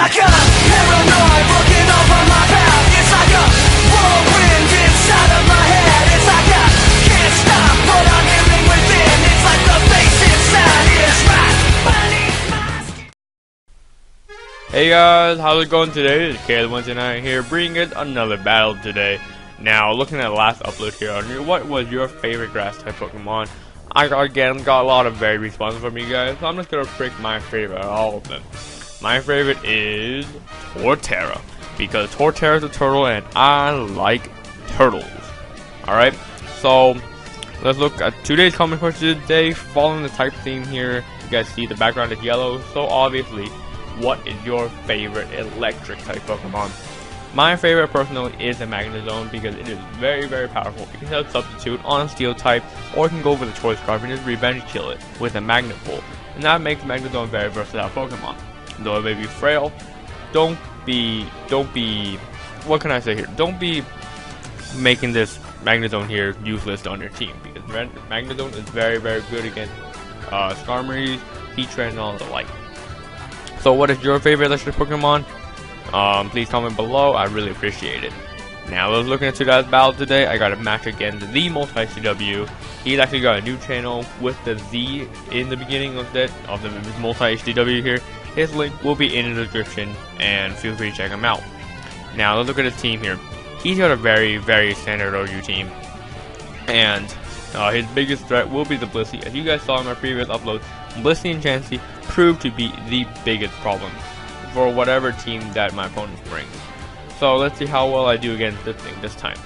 like a paranoid looking over my path. It's like a whirlwind inside of my head. It's like I can't stop what I'm hearing within. It's like the bass inside is right beneath my skin. Hey guys, how's it going today? It's KDUBZ here, bringing another battle today. Now, looking at the last upload here on what was your favorite grass type Pokemon? I again got a lot of very responses from you guys, so I'm just gonna pick my favorite out of all of them. My favorite is Torterra, because Torterra is a turtle and I like turtles. Alright, so let's look at today's comment question today, following the type theme here. You guys see the background is yellow, so obviously, what is your favorite electric type Pokemon? My favorite personally is the Magnezone because it is very, very powerful. You can set a substitute on a steel type, or you can go for the choice card and just revenge kill it with a Magnet Pull. And that makes Magnezone a very versatile Pokemon. Though it may be frail, don't be, what can I say here? Don't be making this Magnezone here useless on your team, because Magnezone is very, very good against Skarmory, Heatran, and all the like. So what is your favorite electric Pokemon? Please comment below, I really appreciate it. Now let's look into today's battle today. I got a match against TheMultiHGW. He's actually got a new channel with the Z in the beginning of the TheMultiHGW here. His link will be in the description and feel free to check him out. Now let's look at his team here. He's got a very, very standard OU team. And his biggest threat will be the Blissey. As you guys saw in my previous upload, Blissey and Chansey proved to be the biggest problem for whatever team that my opponents bring. So let's see how well I do against this thing this time.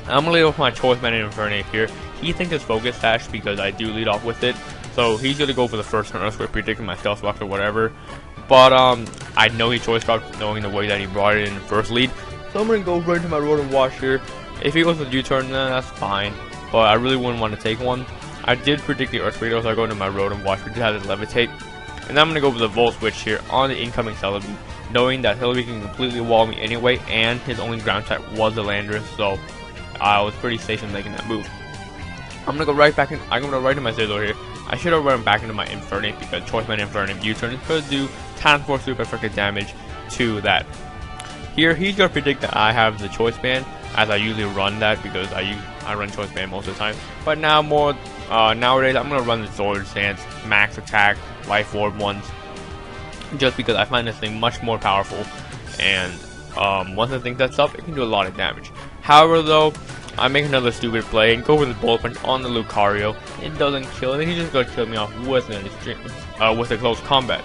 I'm gonna lead off with my Choice Man in Infernape here. He thinks it's Focus Sash because I do lead off with it. So he's gonna go for the first turn Earthquake, predicting my Stealth Rock or whatever. But I know he Choice Rocked knowing the way that he brought it in first lead. So I'm gonna go right into my Rotom-W here. If he goes for the U-turn, then that's fine. But I really wouldn't want to take one. I did predict the Earthquake, so I go into my Rotom-W, which has it Levitate. And I'm going to go for the Volt Switch here on the incoming Celebi, knowing that Celebi can completely wall me anyway, and his only ground type was the Landorus, so I was pretty safe in making that move. I'm going to go right back in, I'm going to go right into my Scizor here. I should have run back into my Infernape because Choice Man Infernape U-turn is going to do Transport super effective damage to that. Here, he's going to predict that I have the Choice Band, as I usually run that because I run Choice Band most of the time. But now nowadays, I'm going to run the Sword Stance, Max Attack, Life Orb ones, just because I find this thing much more powerful, and once the thing sets up, it can do a lot of damage. However though, I make another stupid play and go with the Bullet Punch on the Lucario. It doesn't kill it, and he's just going to kill me off with a close combat.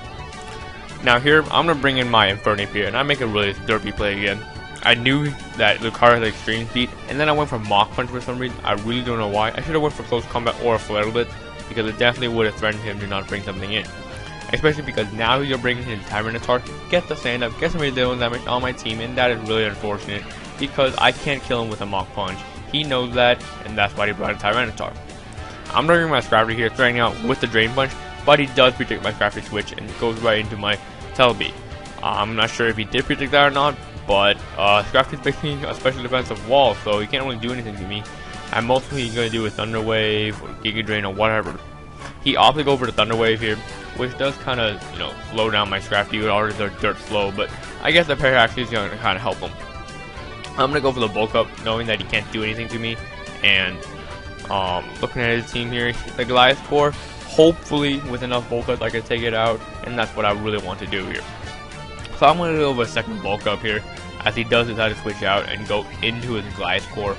Now here, I'm going to bring in my Infernape here, and I make a really derpy play again. I knew that Lucario had extreme speed, and then I went for Mach Punch for some reason. I really don't know why. I should have went for close combat or a Flare Blitz, because it definitely would have threatened him to not bring something in. Especially because now you're bringing his Tyranitar, get the stand up, get some resilience damage on my team, and that is really unfortunate, because I can't kill him with a Mach Punch. He knows that, and that's why he brought a Tyranitar. I'm bringing my Scrafty here, threatening out with the Drain Punch, but he does predict my Scrafty switch, and goes right into my Celebi. I'm not sure if he did predict that or not, but Scrafty's basically a special defensive wall, so he can't really do anything to me. And mostly he's going to do with Thunder Wave or Giga Drain or whatever. He opted to go for the Thunder Wave here, which does kind of, slow down my Scrafty. It already is dirt slow, but I guess the pair actually is going to kind of help him. I'm going to go for the Bulk Up, knowing that he can't do anything to me. And looking at his team here, the Goliath Core, hopefully with enough Bulk Ups I can take it out, and that's what I really want to do here. So I'm going to go with a second Bulk Up here, as he does decide to switch out and go into his Goliath Core.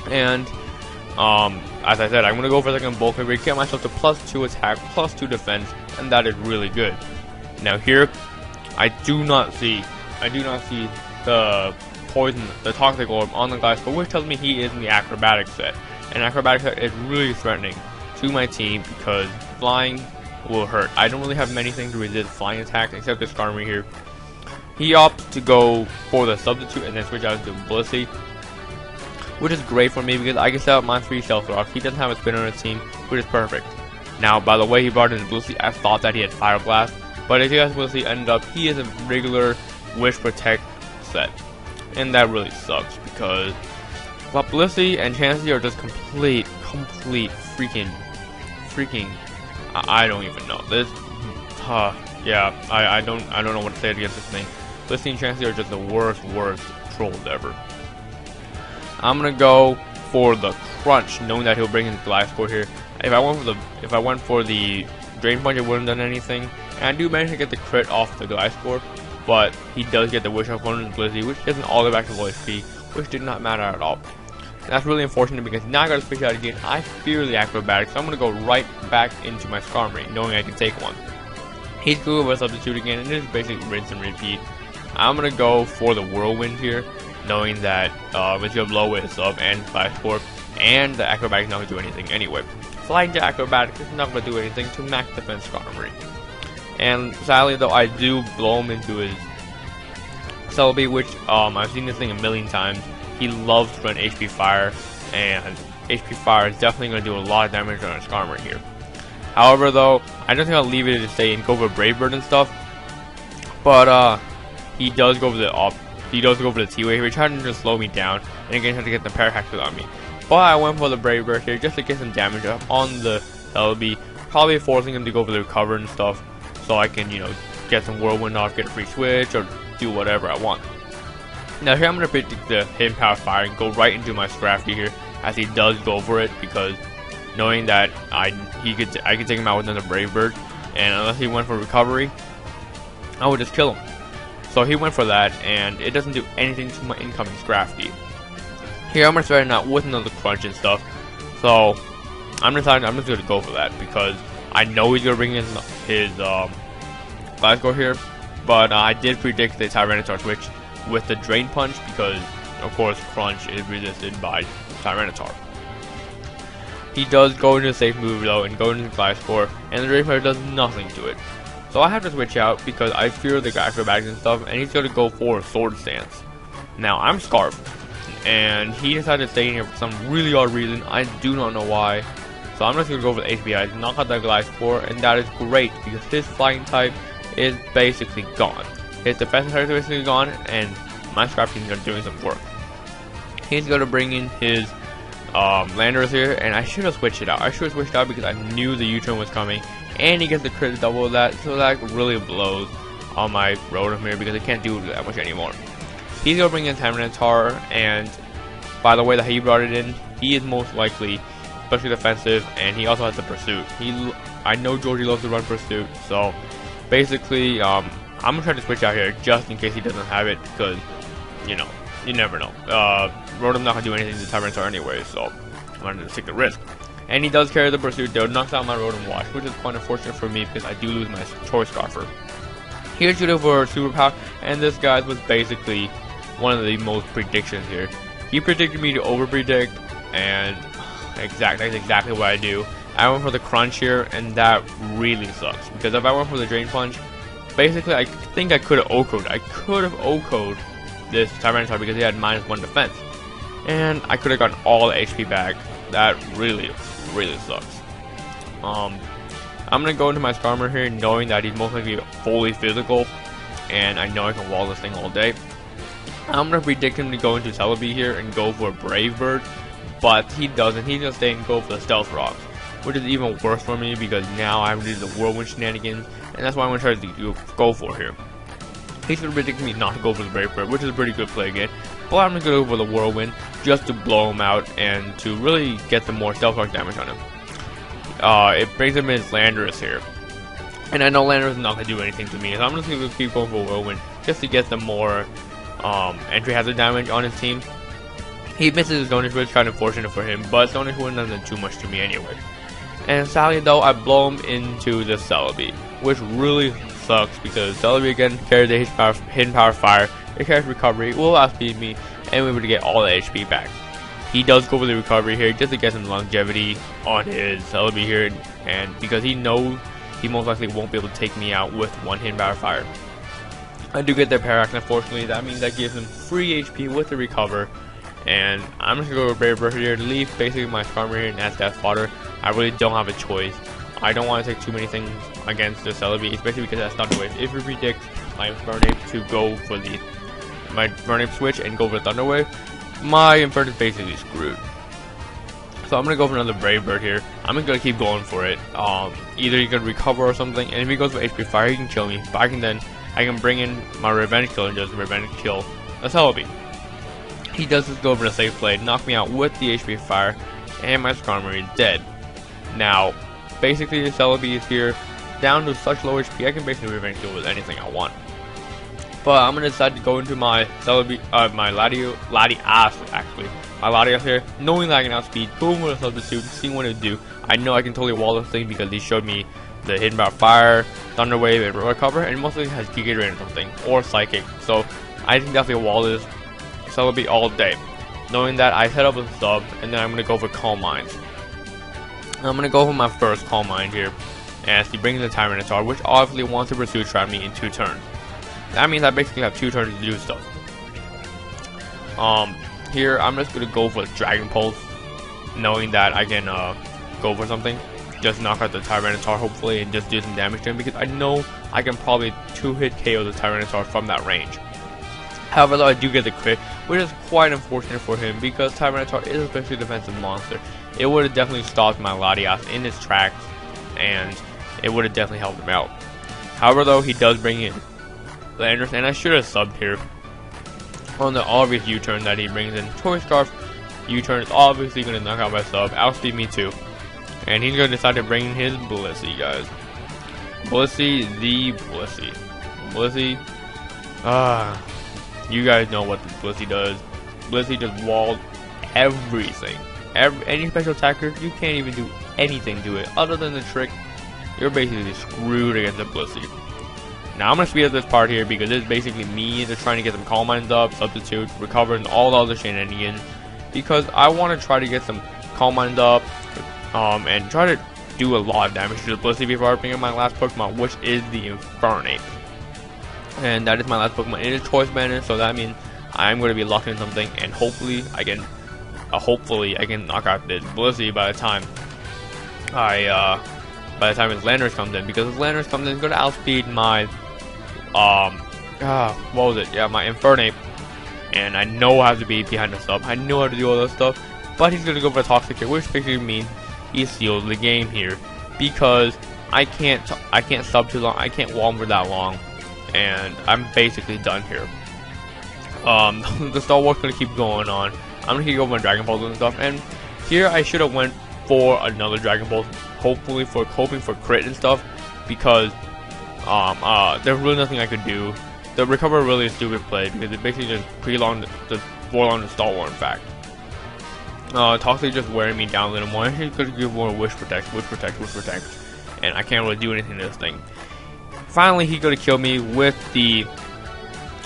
And as I said, I'm going to go for a second Bulk Up here, get myself to +2 attack, +2 defense, and that is really good. Now here, I do not see the poison, the Toxic Orb on the Goliath Core, which tells me he is in the Acrobatic set. And Acrobatic set is really threatening to my team because flying will hurt. I don't really have many things to resist flying attacks except this Skarmory here. He opts to go for the substitute and then switch out to Blissey, which is great for me because I can set up my 3 Stealth Rocks. He doesn't have a spinner on his team, which is perfect. Now, by the way he brought in Blissey, I thought that he had Fire Blast, but as you guys will see, ended up he is a regular Wish Protect set, and that really sucks because Blissey and Chansey are just complete freaking I don't even know. This yeah, I don't know what to say against this thing. Blissey and Chansey are just the worst trolls ever. I'm gonna go for the Crunch, knowing that he'll bring in the Gliscor here. If I went for the Drain Punch, it wouldn't have done anything. And I do manage to get the crit off the Gliscor, but he does get the Wish Up on Blissey, which isn't all the way back to full HP, which did not matter at all. And that's really unfortunate because now I gotta switch out again. I fear the Acrobatics, so I'm gonna go right back into my Skarmory, knowing I can take one. He's good with Substitute again, and it's basically rinse and repeat. I'm gonna go for the Whirlwind here, knowing that it's gonna blow with Sub and Gliscor, and the Acrobatics not gonna do anything anyway. Flying to Acrobatics is not gonna do anything to max defense Skarmory. And sadly though, I do blow him into his Celebi, which I've seen this thing a million times. He loves to run HP Fire, and HP Fire is definitely going to do a lot of damage on a Skarmory here. However though, I don't think I'll leave it to stay and go for Brave Bird and stuff, but he does go for the T-Wave here, trying to just slow me down, and again trying to get the Parahaxis on me. But I went for the Brave Bird here just to get some damage up on the Celebi, probably forcing him to go for the Recover and stuff, so I can, you know, get some Whirlwind off, get a free switch, or do whatever I want. Now here I'm going to predict the Hidden Power Fire and go right into my Scrafty here, as he does go for it, because knowing that I could take him out with another Brave Bird, and unless he went for Recovery, I would just kill him. So he went for that, and it doesn't do anything to my incoming Scrafty. Here I'm going to start out with another Crunch and stuff, so I'm deciding I'm just going to go for that, because I know he's going to bring in his Gliscor here, but I did predict the Tyranitar switch with the Drain Punch, because of course Crunch is resisted by Tyranitar. He does go into a safe move though and go into the Gliscor, and the Drain Punch does nothing to it. So I have to switch out because I fear the Acrobatics and stuff, and he's going to go for a Sword Stance. Now I'm Scarf, and he decided to stay in here for some really odd reason. I do not know why. So I'm just going to go for the HPI, knock out the Gliscor, and that is great because his Flying type is basically gone. His defensive type is basically gone, and my Scrap Team is doing some work. He's going to bring in his Landorus here, and I should have switched it out. I should have switched out because I knew the U-turn was coming, and he gets the crit double of that, so that really blows on my Rotom here because I can't do that much anymore. He's going to bring in Tyranitar, and by the way that he brought it in, he is most likely especially defensive, and he also has the Pursuit. I know Georgie loves to run Pursuit, so basically I'm going to try to switch out here just in case he doesn't have it, because, you know, you never know. Rotom's not going to do anything to Tyranitar anyway, so I'm going to take the risk. And he does carry the Pursuit though, knocks out my Rotom Wash, which is quite unfortunate for me because I do lose my Choice Scarfer. Here's shooting for Superpower, and this guy was basically one of the most predictions here. He predicted me to over-predict, and that's exactly what I do. I went for the Crunch here, and that really sucks, because if I went for the Drain Punch, basically I think I could have OHKO'd. I could have OHKO'd this Tyranitar because he had -1 defense, and I could have gotten all the HP back. That really sucks. I'm gonna go into my Skarmory here knowing that he's most likely fully physical, and I know I can wall this thing all day. I'm gonna predict him to go into Celebi here and go for a Brave Bird, but he doesn't. He's gonna stay and go for the Stealth Rocks, which is even worse for me because now I have to do the Whirlwind shenanigans, and that's what I'm gonna try to go for here. He's gonna predict me not to go for the Brave Bird, which is a pretty good play again, but I'm gonna go for the Whirlwind just to blow him out and to really get some more Stealth Rock damage on him. It brings him his Landorus here, and I know Landorus is not gonna do anything to me, so I'm just gonna keep going for Whirlwind just to get some more entry hazard damage on his team. He misses his Stone Switch, kind of fortunate for him, but Stone Switch doesn't do much to me anyway. And sadly though, I blow him into the Celebi, which really sucks because Celebi again carries the Hidden Power Fire, it carries Recovery, will outspeed me, and we're able to get all the HP back. He does go for the Recovery here just to get some longevity on his Celebi here, and because he knows he most likely won't be able to take me out with one Hidden Power Fire. I do get their Parax, unfortunately. That means that gives him free HP with the Recover, and I'm just gonna go with Brave Bird here to leave basically my Skarmory here and that's Death Fodder. I really don't have a choice. I don't want to take too many things against the Celebi, especially because that's Thunder Wave. If we predict my Infernape to go for my Infernape switch and go for Thunder Wave, my Infernape is basically screwed. So I'm gonna go for another Brave Bird here. I'm gonna keep going for it. Either he's gonna recover or something, and if he goes for HP Fire, he can kill me. But I can bring in my Revenge Kill and just Revenge Kill a Celebi. He does just go over the safe play, knock me out with the HP Fire, and my Skarmory is dead. Now, basically the Celebi is here, down to such low HP, I can basically Revenge Kill with anything I want. But I'm gonna decide to go into my Celebi, my Latias actually. My Latias here, knowing that I can outspeed, going with a substitute, seeing what it do. I know I can totally wall this thing because he showed me the Hidden Bout Fire, Thunder Wave, and Recover, and mostly has Giga or something, or Psychic. So I can definitely wall this Celebi all day. Knowing that, I set up a sub, and then I'm gonna go for Calm Minds. I'm gonna go for my first Calm Mind here, as he brings the Tyranitar, which obviously wants to pursue trap me in 2 turns. That means I basically have 2 turns to do stuff. Here I'm just gonna go for Dragon Pulse, knowing that I can go for something, just knock out the Tyranitar hopefully, and just do some damage to him because I know I can probably 2-hit KO the Tyranitar from that range. However, though, I do get the crit, which is quite unfortunate for him because Tyranitar is a especially defensive monster. It would have definitely stopped my Latias in its tracks, and it would have definitely helped him out. However, though, he does bring in Landorus, and I should have subbed here on the obvious U-turn that he brings in. Choice Scarf U-turn is obviously going to knock out my sub, outspeed me too, and he's going to decide to bring in his Blissey, guys. Blissey, the Blissey. Blissey, you guys know what the Blissey does. Blissey just walled everything. Any special attacker, you can't even do anything to it other than the trick. You're basically screwed against the Blissey. Now I'm going to speed up this part here because it's basically me just trying to get some Calm Minds up, substitute, recover, and all the other shenanigans. Because I want to try to get some Calm Minds up and try to do a lot of damage to the Blissey before I bring in my last Pokemon, which is the Infernape. And that is my last Pokemon. It is Choice Banded, so that means I'm going to be locking in something, and hopefully I can knock out this Blissey by the time his Landorus comes in, because if Landorus comes in, it's going to outspeed my what was it? Yeah, my Infernape, and I know I have to be behind the sub. I know how to do all that stuff, but he's going to go for a Toxic here, which basically means he seals the game here, because I can't sub too long, I can't wall him for that long, and I'm basically done here. The Star Wars going to keep going on. I'm going to keep going with Dragon Balls and stuff, and here I should have went for another Dragon Ball, hoping for crit and stuff, because there's really nothing I could do. The Recover really a stupid play because it basically just prolonged the Star Wars, in fact. Toxic just wearing me down a little more. He's gonna give more Wish Protect, and I can't really do anything to this thing. Finally, he's gonna kill me with the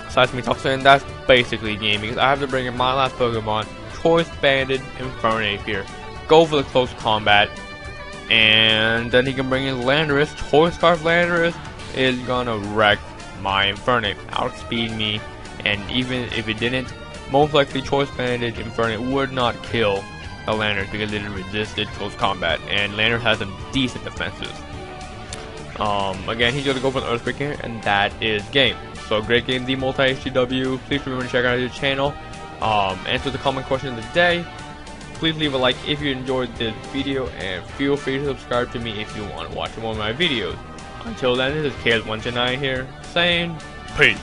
Seismic Toxic, and that's basically game because I have to bring in my last Pokemon, Choice Banded Infernape here. Go for the close combat, and then he can bring in Landorus. Choice Scarf Landorus is gonna wreck my Infernape, outspeed me, and even if it didn't, most likely Choice Banded Infernape would not kill the Landorus because it resisted close combat, and Landorus has some decent defenses. Again, he's gonna go for the Earthquake here, and that is game. So great game, TheMultiHGW. Please remember to check out his channel. Answer the comment question of the day. Please leave a like if you enjoyed this video, and feel free to subscribe to me if you want to watch more of my videos. Until then, this is KDUBZ here, saying peace.